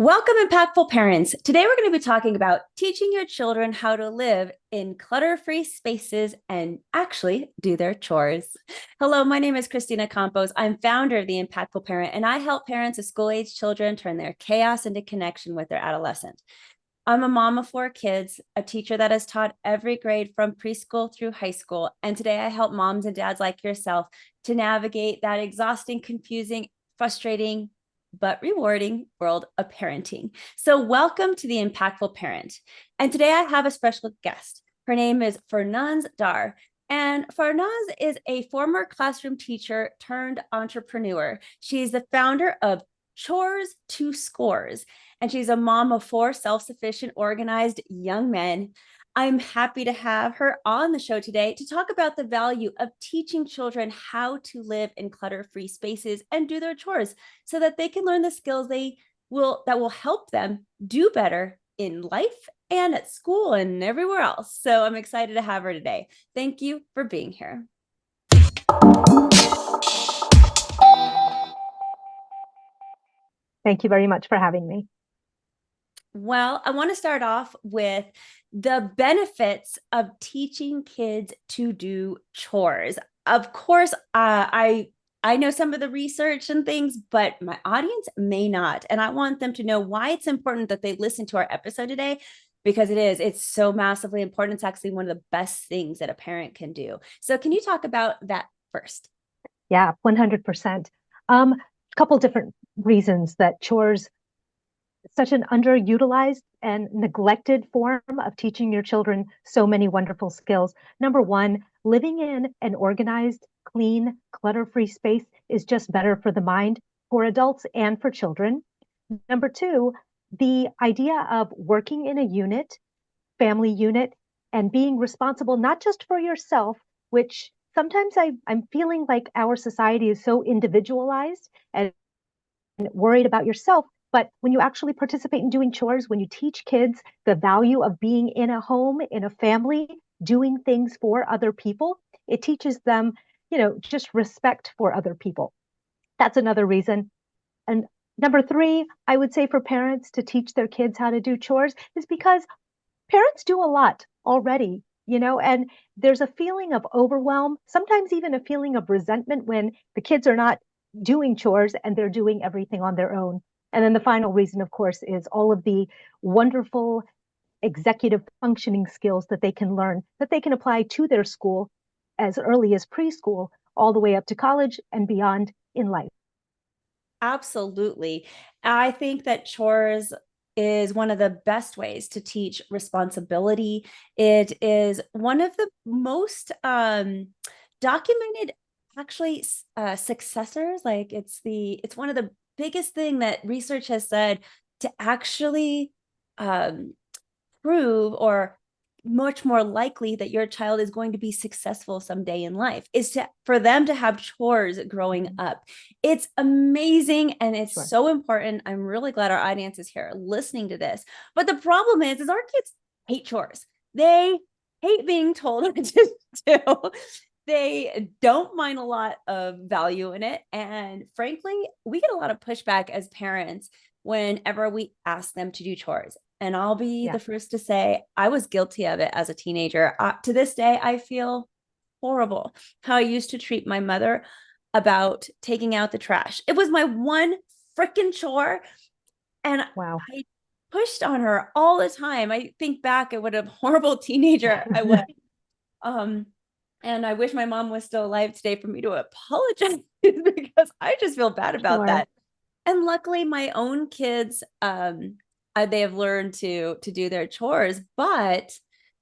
Welcome, impactful parents. Today, we're going to be talking about teaching your children how to live in clutter free spaces and actually do their chores. Hello, my name is Christina Campos. I'm founder of The Impactful Parent, and I help parents of school age children turn their chaos into connection with their adolescent. I'm a mom of four kids, a teacher that has taught every grade from preschool through high school. And today, I help moms and dads like yourself to navigate that exhausting, confusing, frustrating, but rewarding world of parenting. So, welcome to The Impactful Parent. And today I have a special guest. Her name is Farnaz Dar. And Farnaz is a former classroom teacher turned entrepreneur. She's the founder of Chores to Scores, and she's a mom of four self-sufficient, organized young men. I'm happy to have her on the show today to talk about the value of teaching children how to live in clutter-free spaces and do their chores so that they can learn the skills that will help them do better in life and at school and everywhere else. So I'm excited to have her today. Thank you for being here. Thank you very much for having me. Well, I want to start off with the benefits of teaching kids to do chores. Of course, I know some of the research and things, but my audience may not, and I want them to know why it's important that they listen to our episode today, because it's so massively important. It's actually one of the best things that a parent can do. So, can you talk about that first? Yeah, 100%. A couple different reasons that chores such an underutilized and neglected form of teaching your children so many wonderful skills. Number one, living in an organized, clean, clutter-free space is just better for the mind, for adults and for children. Number two, the idea of working in a unit, family unit, and being responsible not just for yourself, which sometimes I'm feeling like our society is so individualized and worried about yourself. But when you actually participate in doing chores, when you teach kids the value of being in a home, in a family, doing things for other people, it teaches them, just respect for other people. That's another reason. And number three, I would say for parents to teach their kids how to do chores is because parents do a lot already, and there's a feeling of overwhelm, sometimes even a feeling of resentment when the kids are not doing chores and they're doing everything on their own. And then the final reason, of course, is all of the wonderful executive functioning skills that they can learn, that they can apply to their school as early as preschool, all the way up to college and beyond in life. Absolutely. I think that chores is one of the best ways to teach responsibility. It is one of the most documented actually successors. Like it's one of the biggest thing that research has said to actually um, prove or much more likely that your child is going to be successful someday in life is for them to have chores growing up. It's amazing and it's Sure. so important. I'm really glad our audience is here listening to this. But the problem is our kids hate chores. They hate being told what to do. They don't mind a lot of value in it. And frankly, we get a lot of pushback as parents whenever we ask them to do chores. And I'll be Yeah. the first to say I was guilty of it as a teenager. To this day, I feel horrible how I used to treat my mother about taking out the trash. It was my one freaking chore. And Wow. I pushed on her all the time. I think back at what a horrible teenager I was. Um, and I wish my mom was still alive today for me to apologize because I just feel bad about Sure. that. And luckily, my own kids, they have learned to do their chores. But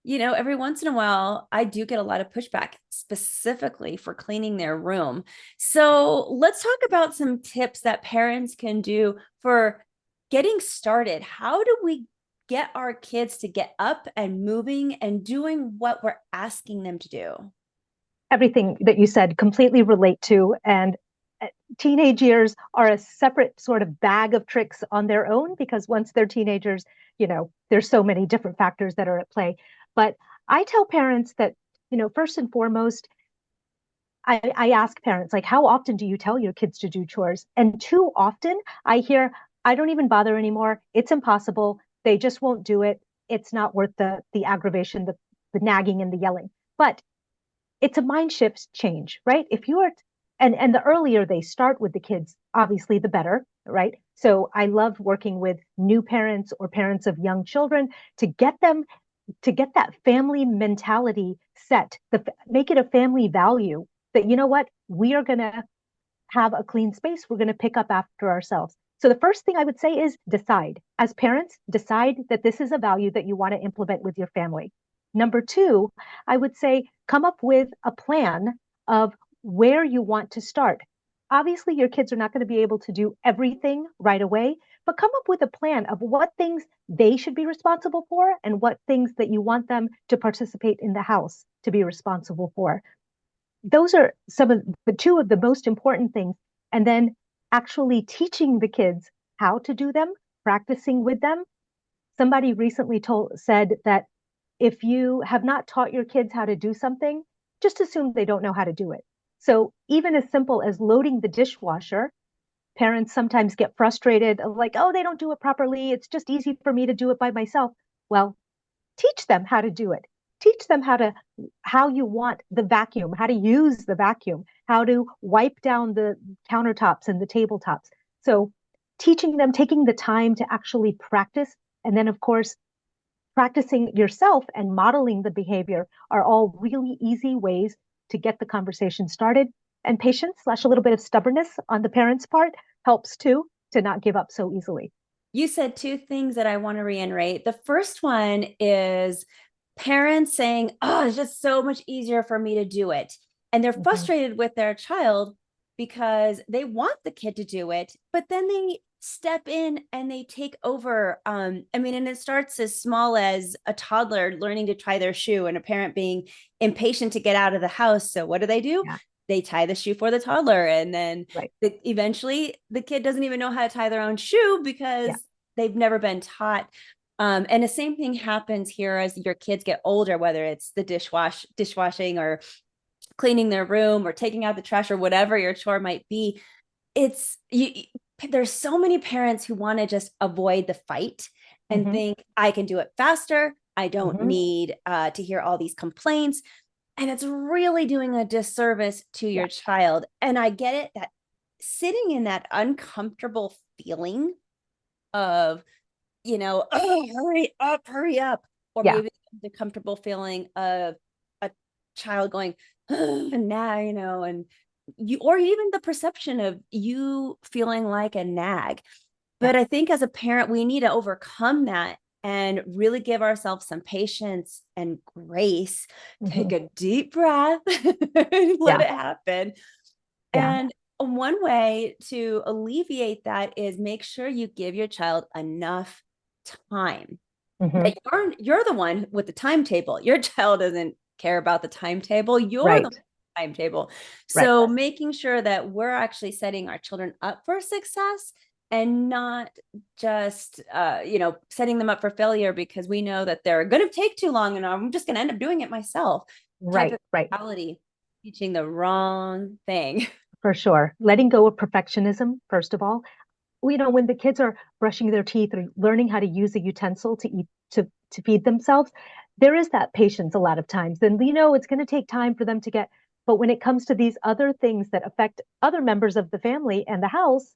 every once in a while, I do get a lot of pushback, specifically for cleaning their room. So let's talk about some tips that parents can do for getting started. How do we get our kids to get up and moving and doing what we're asking them to do? Everything that you said completely relate to. And teenage years are a separate sort of bag of tricks on their own because once they're teenagers, there's so many different factors that are at play. But I tell parents that, first and foremost, I ask parents, like, how often do you tell your kids to do chores? And too often I hear, I don't even bother anymore. It's impossible. They just won't do it. It's not worth the aggravation, the nagging and the yelling. But it's a mind shift change, right? If you are, and the earlier they start with the kids, obviously the better, right? So I love working with new parents or parents of young children to get them to get that family mentality set, make it a family value that, you know what, we are going to have a clean space. We're going to pick up after ourselves. So the first thing I would say is decide. As parents, decide that this is a value that you want to implement with your family. Number two, I would say come up with a plan of where you want to start. Obviously, your kids are not going to be able to do everything right away, but come up with a plan of what things they should be responsible for and what things that you want them to participate in the house to be responsible for. Those are some of the two of the most important things. And then actually teaching the kids how to do them, practicing with them. Somebody recently said that if you have not taught your kids how to do something, just assume they don't know how to do it. So even as simple as loading the dishwasher, parents sometimes get frustrated, like, oh, they don't do it properly. It's just easy for me to do it by myself. Well, teach them how to do it. Teach them how you want the vacuum, how to use the vacuum, how to wipe down the countertops and the tabletops. So teaching them, taking the time to actually practice, and then of course practicing yourself and modeling the behavior are all really easy ways to get the conversation started. And patience slash a little bit of stubbornness on the parents' part helps too, to not give up so easily. You said two things that I want to reiterate. The first one is parents saying, oh, it's just so much easier for me to do it. And they're Mhm. frustrated with their child because they want the kid to do it, but then they step in and they take over. I mean, and it starts as small as a toddler learning to tie their shoe and a parent being impatient to get out of the house. So what do? Yeah, They tie the shoe for the toddler, and then right. eventually the kid doesn't even know how to tie their own shoe Yeah. because they've never been taught. And the same thing happens here as your kids get older, whether it's the dishwashing or cleaning their room or taking out the trash or whatever your chore might be. It's you, there's so many parents who want to just avoid the fight and Hmm. think I can do it faster. I don't Hmm. need to hear all these complaints. And it's really doing a disservice to Yeah. your child. And I get it that sitting in that uncomfortable feeling of, oh, hurry up. Or Yeah. maybe the comfortable feeling of a child going, oh, now, and or even the perception of you feeling like a nag. Yeah. But I think as a parent, we need to overcome that and really give ourselves some patience and grace. Take Hmm. a deep breath and let Yeah. it happen. Yeah. And one way to alleviate that is make sure you give your child enough time. Hmm. That you're the one with the timetable. Your child doesn't care about the timetable. You're the Right. timetable. Right. So making sure that we're actually setting our children up for success and not just setting them up for failure because we know that they're going to take too long and I'm just going to end up doing it myself type Right. of Right. mentality, teaching the wrong thing. For sure. Letting go of perfectionism, first of all. When the kids are brushing their teeth or learning how to use a utensil to eat, to feed themselves, there is that patience a lot of times. And it's going to take time for them to get, but when it comes to these other things that affect other members of the family and the house,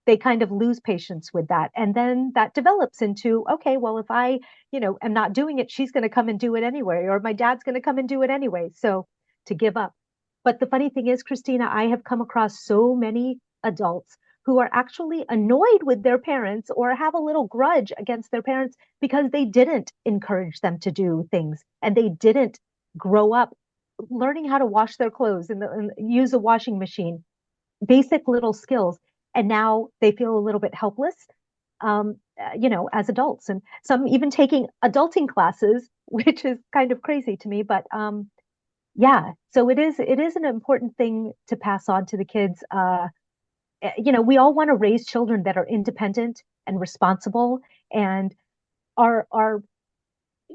they kind of lose patience with that. And then that develops into, okay, well, if I, am not doing it, she's going to come and do it anyway, or my dad's going to come and do it anyway. So to give up. But the funny thing is, Christina, I have come across so many adults who are actually annoyed with their parents or have a little grudge against their parents because they didn't encourage them to do things and they didn't grow up learning how to wash their clothes and use a washing machine, basic little skills. And now they feel a little bit helpless, as adults. And some even taking adulting classes, which is kind of crazy to me. But yeah, so it is an important thing to pass on to the kids. We all want to raise children that are independent and responsible and are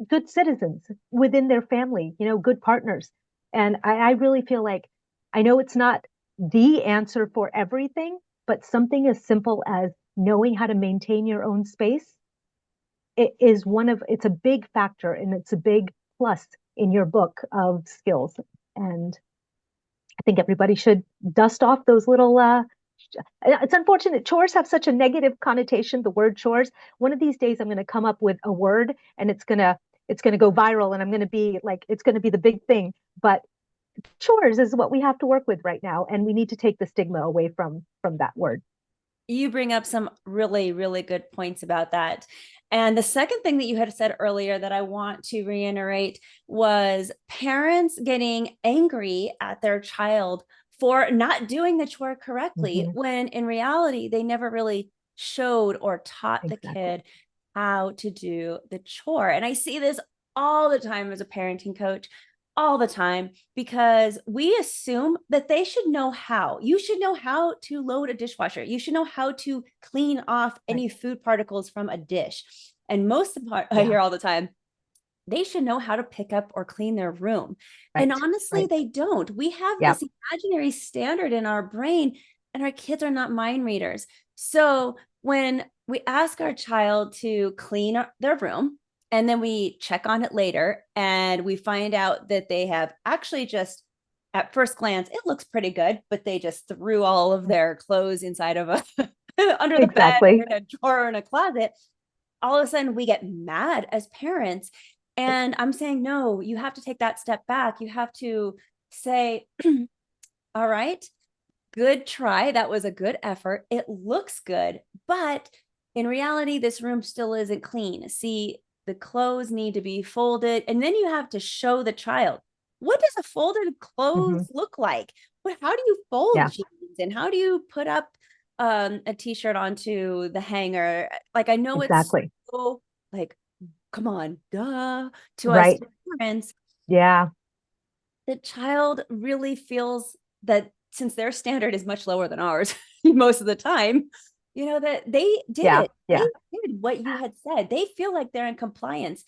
good citizens within their family, good partners. And I really feel like I know it's not the answer for everything, but something as simple as knowing how to maintain your own space, it's a big factor and it's a big plus in your book of skills. And I think everybody should dust off those little it's unfortunate chores have such a negative connotation, the word chores. One of these days I'm going to come up with a word and it's going to go viral and I'm going to be like it's going to be the big thing. But chores is what we have to work with right now and we need to take the stigma away from that word. You bring up some really, really good points about that. And the second thing that you had said earlier that I want to reiterate was parents getting angry at their child for not doing the chore correctly, Mm-hmm. when in reality, they never really showed or taught the Exactly. kid how to do the chore. And I see this all the time as a parenting coach, all the time, because we assume that they should know how. You should know how to load a dishwasher. You should know how to clean off Right. any food particles from a dish. And most of the part I Yeah. hear all the time, they should know how to pick up or clean their room. And Right. honestly, Right. they don't. We have Yeah. this imaginary standard in our brain, and our kids are not mind readers. So when we ask our child to clean their room, and then we check on it later, and we find out that they have actually just, at first glance, it looks pretty good, but they just threw all of their clothes inside of a under the bed or Exactly. in a drawer or in a closet. All of a sudden we get mad as parents. And I'm saying, no, you have to take that step back. You have to say, all right, good try. That was a good effort. It looks good. But in reality, this room still isn't clean. See, the clothes need to be folded. And then you have to show the child, what does a folded Hmm. clothes look like? How do you fold Yeah. jeans? And how do you put up a t-shirt onto the hanger? Like, I know it's Exactly. so like, come on, duh, to us Right. parents. Yeah. The child really feels that since their standard is much lower than ours most of the time, that they did Yeah. it. They Yeah. did what you had said. They feel like they're in compliance.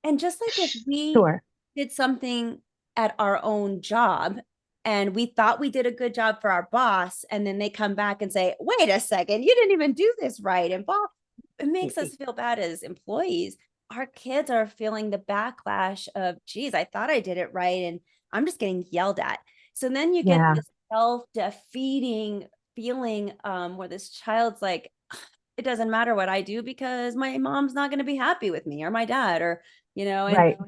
And just like if we Sure. did something at our own job and we thought we did a good job for our boss, and then they come back and say, wait a second, you didn't even do this right. And boss, it makes us feel bad as employees. Our kids are feeling the backlash of, geez, I thought I did it right. And I'm just getting yelled at. So then you get Yeah. this self-defeating feeling, where this child's like, it doesn't matter what I do because my mom's not going to be happy with me, or my dad, and Right.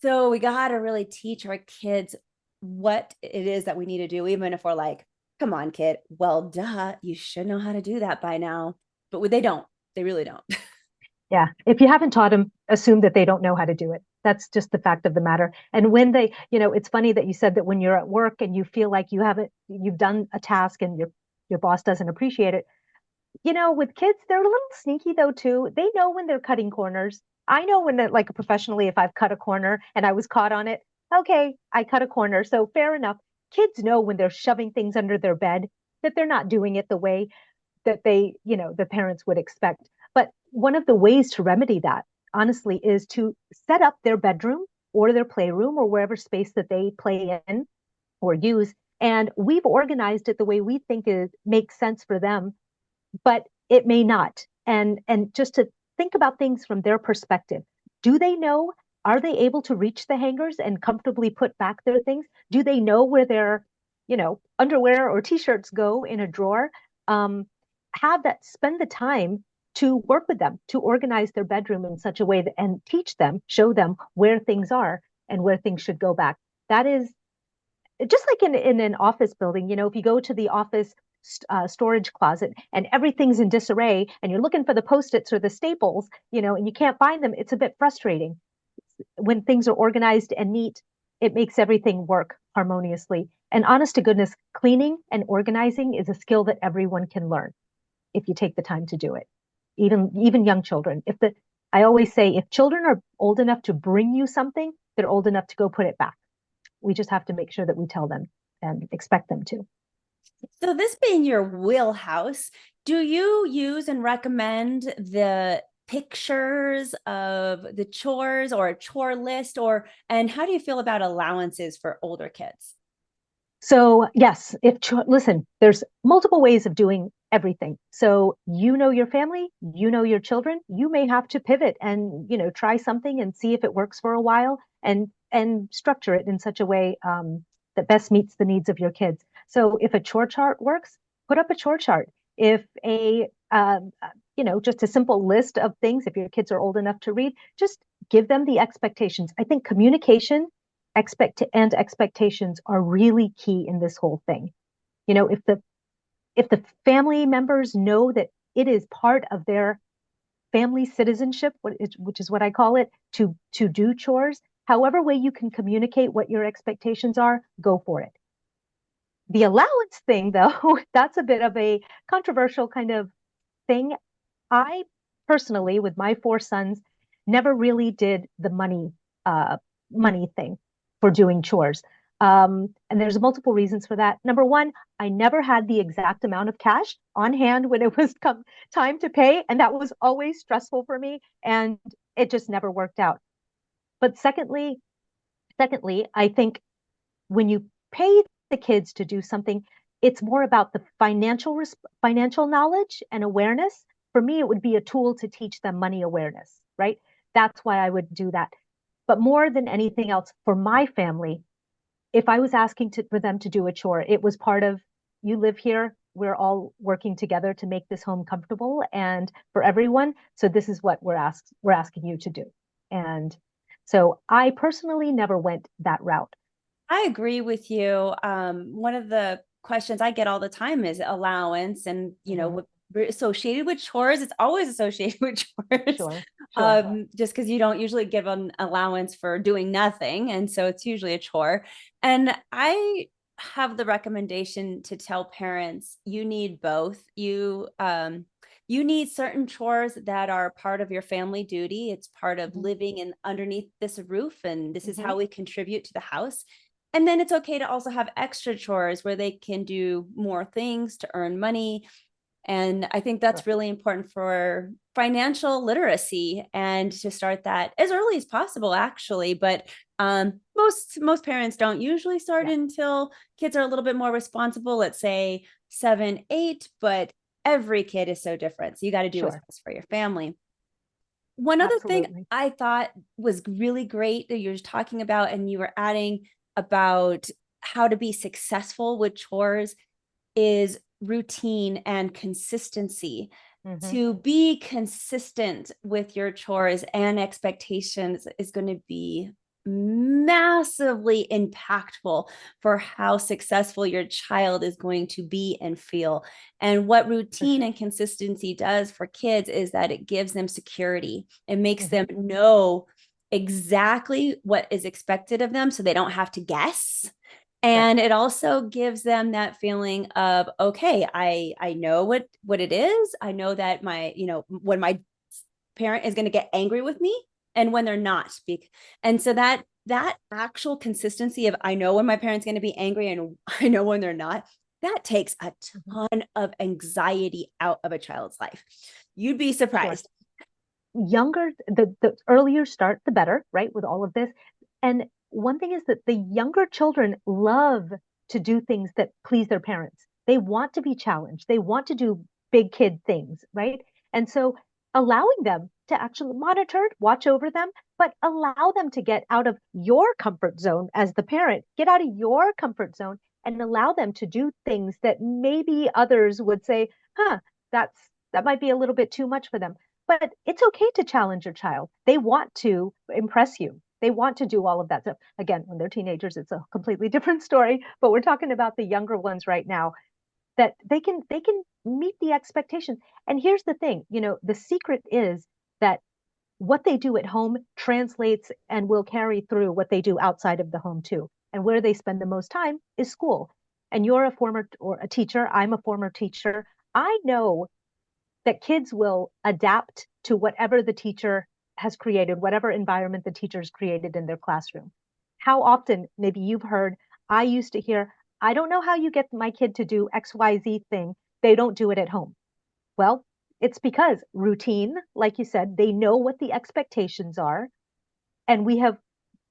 so we got to really teach our kids what it is that we need to do, even if we're like, come on, kid, well, duh, you should know how to do that by now. But they don't. They really don't. Yeah. If you haven't taught them, assume that they don't know how to do it. That's just the fact of the matter. And when it's funny that you said that when you're at work and you feel like you've done a task and your boss doesn't appreciate it. With kids, they're a little sneaky though too. They know when they're cutting corners. I know when they're like professionally, if I've cut a corner and I was caught on it, okay, I cut a corner. So fair enough. Kids know when they're shoving things under their bed that they're not doing it the way that the parents would expect. But one of the ways to remedy that, honestly, is to set up their bedroom or their playroom or wherever space that they play in or use. And we've organized it the way we think is makes sense for them, but it may not. And just to think about things from their perspective. Do they know? Are they able to reach the hangers and comfortably put back their things? Do they know where their, underwear or t-shirts go in a drawer? Um, spend the time to work with them, to organize their bedroom in such a way that, and teach them, show them where things are and where things should go back. That is just like in an office building, if you go to the office storage closet and everything's in disarray and you're looking for the post-its or the staples, and you can't find them, it's a bit frustrating. When things are organized and neat, it makes everything work harmoniously. And honest to goodness, cleaning and organizing is a skill that everyone can learn if you take the time to do it. Even young children. I always say if children are old enough to bring you something, they're old enough to go put it back. We just have to make sure that we tell them and expect them to. So, this being your wheelhouse, do you use and recommend the pictures of the chores or a chore list, and how do you feel about allowances for older kids? So yes, listen, there's multiple ways of doing everything. So you know your family, you know your children, you may have to pivot and, try something and see if it works for a while and structure it in such a way that best meets the needs of your kids. So if a chore chart works, put up a chore chart. If just a simple list of things, if your kids are old enough to read, just give them the expectations. I think communication and expectations are really key in this whole thing. If the family members know that it is part of their family citizenship, which is what I call it, to do chores, however way you can communicate what your expectations are, go for it. The allowance thing, though, that's a bit of a controversial kind of thing. I personally, with my four sons, never really did the money thing for doing chores. And there's multiple reasons for that. Number one, I never had the exact amount of cash on hand when it was time to pay, and that was always stressful for me, and it just never worked out. But secondly, I think when you pay the kids to do something, it's more about the financial knowledge and awareness. For me, it would be a tool to teach them money awareness, right? That's why I would do that. But more than anything else, for my family, if I was asking for them to do a chore, it was part of, you live here, we're all working together to make this home comfortable and for everyone. So this is what we're asking you to do. And so I personally never went that route. I agree with you. One of the questions I get all the time is allowance, and Mhm. associated with chores. It's always associated with chores, Sure, sure. just because you don't usually give an allowance for doing nothing, and so it's usually a chore. And I have the recommendation to tell parents you need both. You need certain chores that are part of your family duty. It's part of Mhm. living in underneath this roof, and this is Mhm. how we contribute to the house. And then it's okay to also have extra chores where they can do more things to earn money. And I think Sure. that's really important for financial literacy and to start that as early as possible, actually. But most parents don't usually start Yeah, until kids are a little bit more responsible, let's say 7, 8, but every kid is so different. So you got to do what's sure. best for your family. One other thing Absolutely. I thought was really great that you were talking about, and you were adding about how to be successful with chores, is routine and consistency. Hmm. To be consistent with your chores and expectations is going to be massively impactful for how successful your child is going to be and feel. And what For routine sure. and consistency does for kids is that it gives them security. It makes Hmm. them know exactly what is expected of them so they don't have to guess. Right. And it also gives them that feeling of, okay, I know what it is. I know that when my parent is going to get angry with me and when they're not. And so that actual consistency of, I know when my parent's going to be angry and I know when they're not, that takes a Mhm. ton of anxiety out of a child's life. You'd be Sure. surprised. The earlier start, the better, right? With all of this. And one thing is that the younger children love to do things that please their parents. They want to be challenged. They want to do big kid things, right? And so allowing them to actually monitor, watch over them, but allow them to get out of your comfort zone as the parent, get out of your comfort zone and allow them to do things that maybe others would say, huh, that might be a little bit too much for them. But it's okay to challenge your child. They want to impress you. They want to do all of that stuff. Again, when they're teenagers, it's a completely different story, but we're talking about the younger ones right now that they can meet the expectations. And here's the thing, the secret is that what they do at home translates and will carry through what they do outside of the home too. And where they spend the most time is school. And you're a former or a teacher, I'm a former teacher. I know that kids will adapt to whatever the teacher has created, whatever environment the teacher's created in their classroom. How often, maybe you've heard, I used to hear, I don't know how you get my kid to do XYZ thing. They don't do it at home. Well, it's because routine, like you said, they know what the expectations are. And we have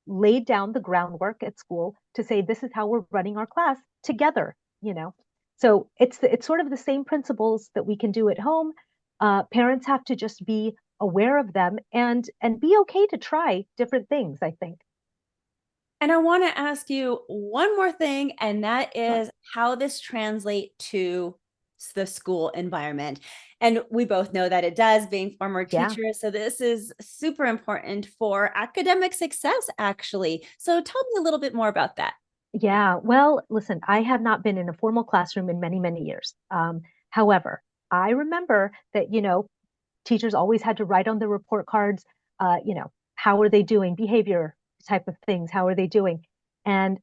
laid down the groundwork at school to say, this is how we're running our class together, you know? So it's sort of the same principles that we can do at home. Parents have to just be aware of them and be okay to try different things, I think. And I want to ask you one more thing, and that Sure. is how this translates to the school environment. And we both know that it does, being former Yeah. teachers. So this is super important for academic success, actually. So tell me a little bit more about that. Yeah. Well, listen, I have not been in a formal classroom in many, many years. However, I remember that, teachers always had to write on the report cards, how are they doing, behavior type of things, how are they doing? And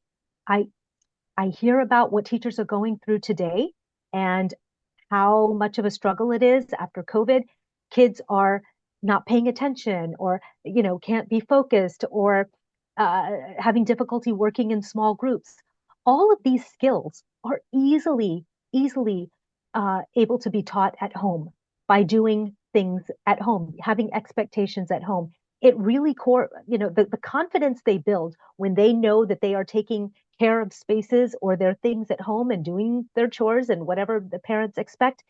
I I hear about what teachers are going through today and how much of a struggle it is after COVID. Kids are not paying attention or, can't be focused or having difficulty working in small groups. All of these skills are easily able to be taught at home by doing things at home, having expectations at home. It really the confidence they build when they know that they are taking care of spaces or their things at home and doing their chores and whatever the parents expect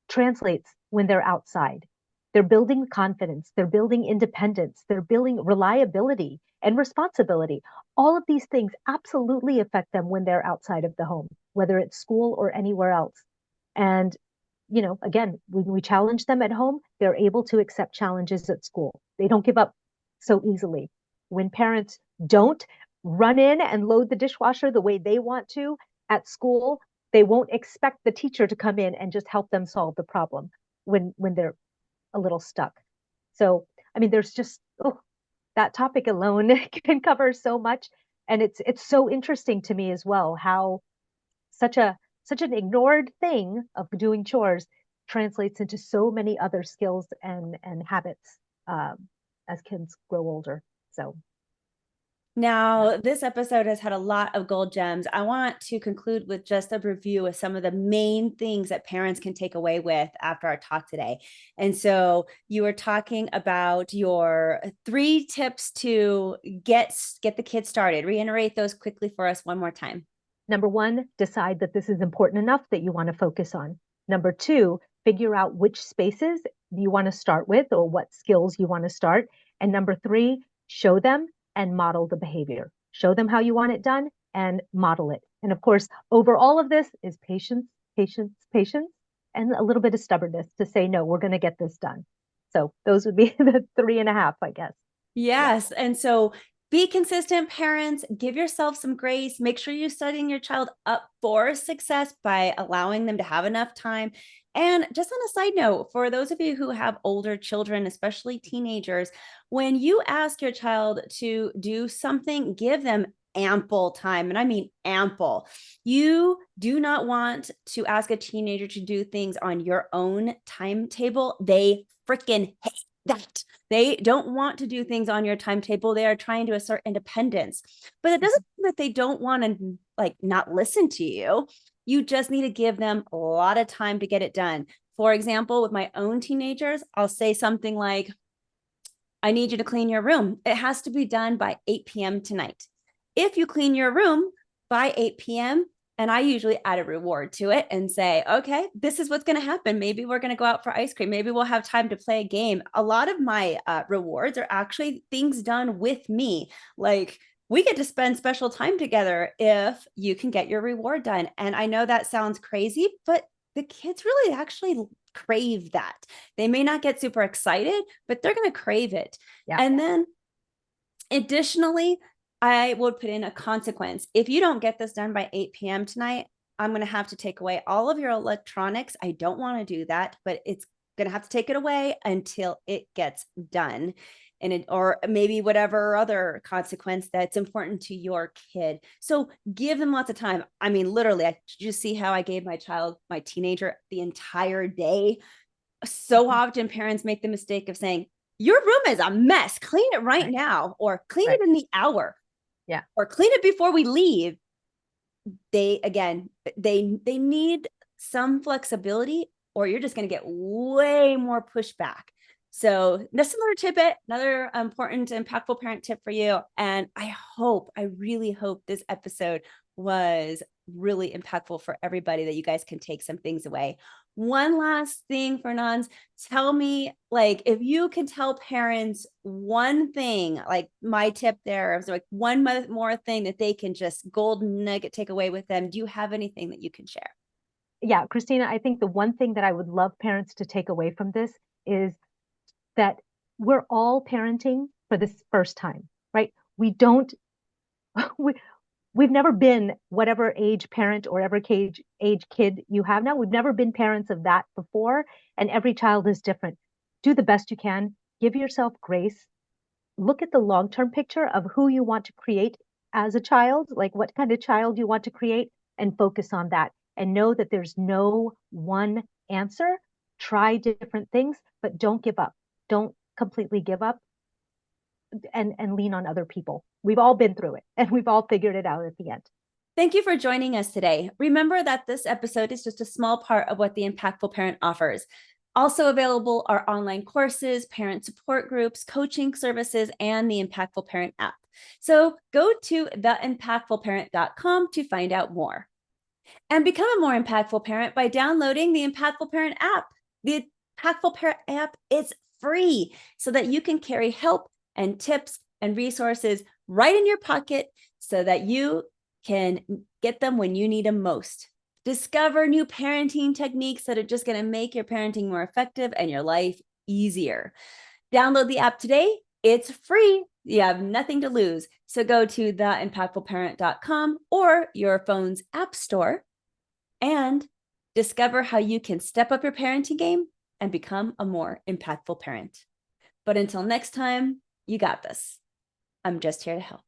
translates when they're outside. They're building confidence, they're building independence, they're building reliability and responsibility. All of these things absolutely affect them when they're outside of the home, whether it's school or anywhere else. And, again, when we challenge them at home, they're able to accept challenges at school. They don't give up so easily. When parents don't run in and load the dishwasher the way they want to at school, they won't expect the teacher to come in and just help them solve the problem when they're a little stuck. So, I mean, there's just that topic alone can cover so much, and it's so interesting to me as well how such a such an ignored thing of doing chores translates into so many other skills and habits as kids grow older. So, yeah. Now, this episode has had a lot of gold gems. I want to conclude with just a review of some of the main things that parents can take away with after our talk today. And so, you were talking about your 3 tips to get the kids started. Reiterate those quickly for us one more time. Number one, decide that this is important enough that you want to focus on. Number two, figure out which spaces you want to start with or what skills you want to start. And number three, show them and model the behavior. Show them how you want it done and model it. And of course, over all of this is patience, patience, patience, and a little bit of stubbornness to say, no, we're going to get this done. So those would be the three and a half, I guess. Yeah. Yes. And so be consistent, parents. Give yourself some grace. Make sure you're setting your child up for success by allowing them to have enough time. And just on a side note, for those of you who have older children, especially teenagers, when you ask your child to do something, give them ample time. And I mean ample. You do not want to ask a teenager to do things on your own timetable. They freaking hate that. They don't want to do things on your timetable. They are trying to assert independence. But it doesn't mean that they don't want to not listen to you. You just need to give them a lot of time to get it done. For example, with my own teenagers, I'll say something like, I need you to clean your room. It has to be done by 8 p.m. tonight. If you clean your room by 8 p.m., and I usually add a reward to it and say, okay, this is what's going to happen. Maybe we're going to go out for ice cream. Maybe we'll have time to play a game. A lot of my rewards are actually things done with me. Like, we get to spend special time together if you can get your reward done. And I know that sounds crazy, but the kids really actually crave that. They may not get super excited, but they're going to crave it. Yeah. And then additionally, I would put in a consequence. If you don't get this done by 8 p.m. tonight, I'm going to have to take away all of your electronics. I don't want to do that, but it's going to have to take it away until it gets done. And or maybe whatever other consequence that's important to your kid. So give them lots of time. I mean, literally, I just see how I gave my teenager, the entire day. So often parents make the mistake of saying, your room is a mess. Clean it right now, or clean Right. it in the hour. Yeah. Or clean it before we leave. They need some flexibility, or you're just going to get way more pushback. So that's another tidbit, another important, impactful parent tip for you. And I really hope this episode was really impactful for everybody that you guys can take some things away. One last thing, Farnaz, tell me, like, if you can tell parents one thing, like my tip there is like one more thing that they can just golden nugget take away with them. Do you have anything that you can share? Yeah, Christina, I think the one thing that I would love parents to take away from this is that we're all parenting for this first time, right? We don't, we, we've never been whatever age parent or ever age kid you have now. We've never been parents of that before, and every child is different. Do the best you can. Give yourself grace. Look at the long-term picture of who you want to create as a child, like what kind of child you want to create, and focus on that. And know that there's no one answer. Try different things, but don't give up. Don't completely give up and lean on other people. We've all been through it and we've all figured it out at the end. Thank you for joining us today. Remember that this episode is just a small part of what the Impactful Parent offers. Also available are online courses, parent support groups, coaching services, and the Impactful Parent app. So go to theimpactfulparent.com to find out more. And become a more impactful parent by downloading the Impactful Parent app. The Impactful Parent app is free so that you can carry help and tips and resources right in your pocket so that you can get them when you need them most. Discover new parenting techniques that are just going to make your parenting more effective and your life easier. Download the app today. It's free. You have nothing to lose. So go to theimpactfulparent.com or your phone's app store and discover how you can step up your parenting game and become a more impactful parent. But until next time, you got this. I'm just here to help.